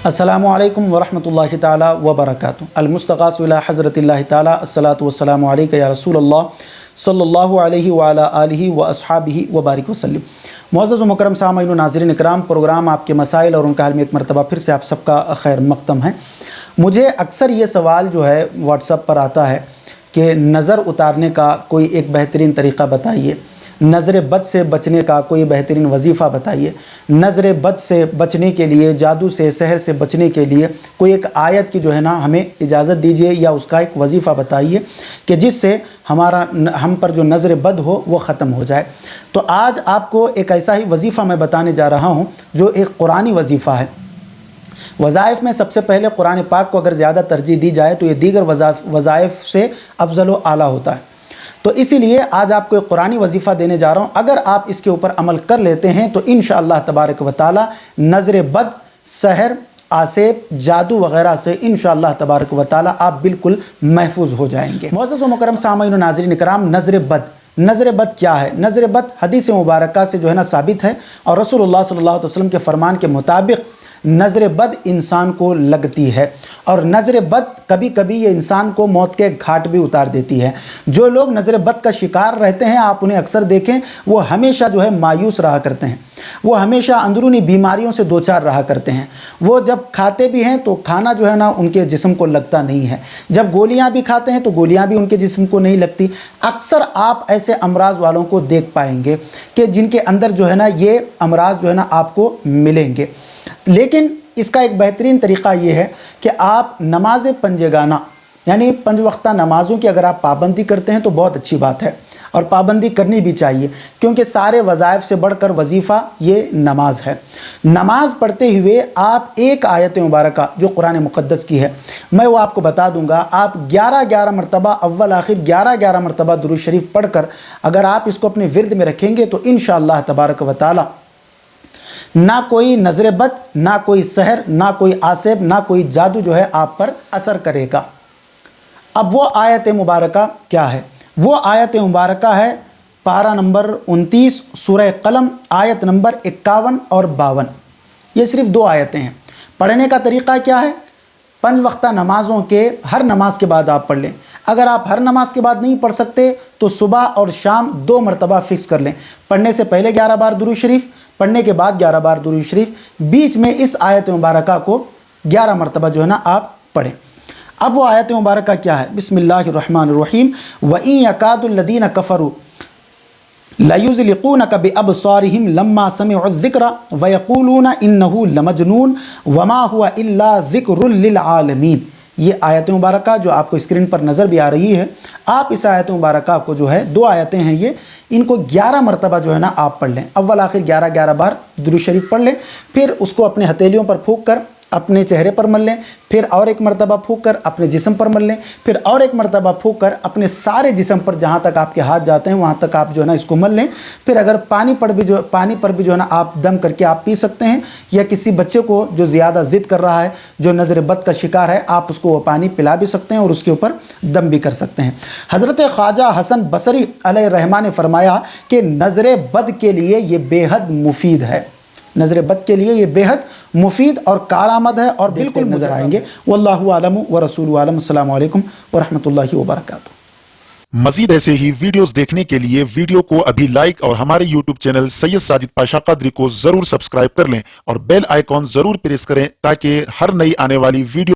अस्सलामु अलैकुम वरहमतुल्लाहि ताला वबरकातुहू। अलमुस्तग़ास इला हज़रत अल्लाह ताला अस्सलातु वस्सलामु अलैका या रसूल अल्लाह सल्लल्लाहु अलैहि व अला आलिहि व अस्हाबिहि व बारिक वसल्लम। मुअज़्ज़ज़ व मुकर्रम सामईन व नाज़रीन इकराम, प्रोग्राम आपके मसाइल और उनका हल में एक मरतबा फिर से आप सबका खैर मक़दम है। मुझे अक्सर ये सवाल जो है व्हाट्सएप पर आता है कि नज़र उतारने का कोई एक बेहतरीन तरीक़ा बताइए, नज़र बद से बचने का कोई बेहतरीन वजीफ़ा बताइए, नज़र बद से बचने के लिए, जादू से, सहर से बचने के लिए कोई एक आयत की जो है ना हमें इजाज़त दीजिए या उसका एक वजीफ़ा बताइए कि जिससे हम पर जो नज़र बद हो वो ख़त्म हो जाए। तो आज आपको एक ऐसा ही वजीफ़ा मैं बताने जा रहा हूँ जो एक कुरानी वजीफ़ा है। वज़ाइफ़ में सबसे पहले कुरान पाक को अगर ज़्यादा तरजीह दी जाए तो ये दीगर वज़ाइफ़ से अफज़ल व आला होता है। तो इसीलिए आज आपको एक कुरानी वजीफ़ा देने जा रहा हूँ। अगर आप इसके ऊपर अमल कर लेते हैं तो इंशाअल्लाह तबारक व तआला नज़र बद, सहर, आसेब, जादू वग़ैरह से इंशाअल्लाह तबारक व तआला आप बिल्कुल महफूज हो जाएंगे। मुअज़्ज़ज़ व मुकर्रम सामईन व नाज़रीन इकराम, नज़र बद, नज़र बद क्या है? नज़र बद हदीस मुबारका से जो है ना साबित है और रसूलुल्लाह सल्लल्लाहु अलैहि वसल्लम के फरमान के मुताबिक नज़र बद इंसान को लगती है और नज़र बद कभी कभी ये इंसान को मौत के घाट भी उतार देती है। जो लोग नज़र बद का शिकार रहते हैं, आप उन्हें अक्सर देखें, वो हमेशा जो है मायूस रहा करते हैं, वो हमेशा अंदरूनी बीमारियों से दो चार रहा करते हैं। वो जब खाते भी हैं तो खाना जो है ना उनके जिस्म को लगता नहीं है, जब गोलियां भी खाते हैं तो गोलियां भी उनके जिस्म को नहीं लगती। अक्सर आप ऐसे अमराज वालों को देख पाएंगे कि जिनके अंदर जो है ना ये अमराज जो है ना आपको मिलेंगे। लेकिन इसका एक बेहतरीन तरीक़ा ये है कि आप नमाज पंजेगाना यानी 5 वक्ता नमाज़ों की अगर आप पाबंदी करते हैं तो बहुत अच्छी बात है और पाबंदी करनी भी चाहिए, क्योंकि सारे वज़ाइफ़ से बढ़कर वजीफ़ा ये नमाज है। नमाज पढ़ते हुए आप एक आयत मुबारका जो कुरान मुक़द्दस की है मैं वो आपको बता दूंगा। आप 11 मरतबा अव्वल आखिर 11 मरतबा दुरूद शरीफ पढ़कर अगर आप इसको अपने विर्द में रखेंगे तो इंशाअल्लाह तबारक व तआला ना कोई नज़र बद, ना कोई सहर, ना कोई आसेब, ना कोई जादू जो है आप पर असर करेगा। अब वो आयत मुबारका क्या है? वो आयत मुबारका है पारा नंबर 29 सूरह कलम, आयत नंबर 51 और 52। ये सिर्फ 2 आयतें हैं। पढ़ने का तरीक़ा क्या है? 5 वक्ता नमाज़ों के हर नमाज के बाद आप पढ़ लें। अगर आप हर नमाज के बाद नहीं पढ़ सकते तो सुबह और शाम 2 मरतबा फ़िक्स कर लें। पढ़ने से पहले 11 बार दुरूद शरीफ, पढ़ने के बाद 11 बार दुरूद शरीफ, बीच में इस आयत मुबारका को 11 मरतबा जो है ना आप पढ़ें। अब वो आयत मुबारका क्या है? बिस्मिल्लाहिर्रहमानिर्रहीम। व इन यकादुल्लज़ीना कफ़रू लयुज़लिक़ूनका बिअबसारिहिम लम्मा समिउज़्ज़िक्रा व यक़ूलूना इन्नहु लमजनून वमा हुवा इल्ला ज़िक्रुल लिल आलमीन। ये आयत मुबारका जो आपको स्क्रीन पर नज़र भी आ रही है, आप इस आयत मुबारका को जो है 2 आयतें हैं ये, इनको 11 मरतबा जो है ना आप पढ़ लें। अव्वल आखिर 11 बार दुरूद शरीफ पढ़ लें, फिर उसको अपने हथेलियों पर फूंक कर अपने चेहरे पर मल लें, फिर और एक मरतबा फूंक कर अपने जिस्म पर मल लें, फिर और एक मरतबा फूंक कर अपने सारे जिस्म पर जहाँ तक आपके हाथ जाते हैं वहाँ तक आप जो है ना इसको मल लें। फिर अगर पानी पर भी जो है ना आप दम करके आप पी सकते हैं, या किसी बच्चे को जो ज़्यादा ज़िद कर रहा है, जो नज़र बद का शिकार है, आप उसको वो पानी पिला भी सकते हैं और उसके ऊपर दम भी कर सकते हैं। हज़रत ख्वाजा हसन बसरी अलैहिर्रहमान ने फरमाया कि नज़र बद के लिए ये बेहद मुफीद है, नज़र बद के लिए ये बेहद मुफीद और कारआमद है और बिल्कुल नज़र आएंगे। वल्लाहु आलम व रसूलुहु आलम। अस्सलामु अलैकुम व रहमतुल्लाहि व बरकातुहू। मज़ीद ऐसे ही वीडियोस देखने के लिए वीडियो को अभी लाइक और हमारे यूट्यूब चैनल सैयद साजिद पाशा क़ादरी को ज़रूर सब्सक्राइब कर लें और बेल आइकॉन ज़रूर प्रेस करें ताकि हर नई आने वाली वीडियो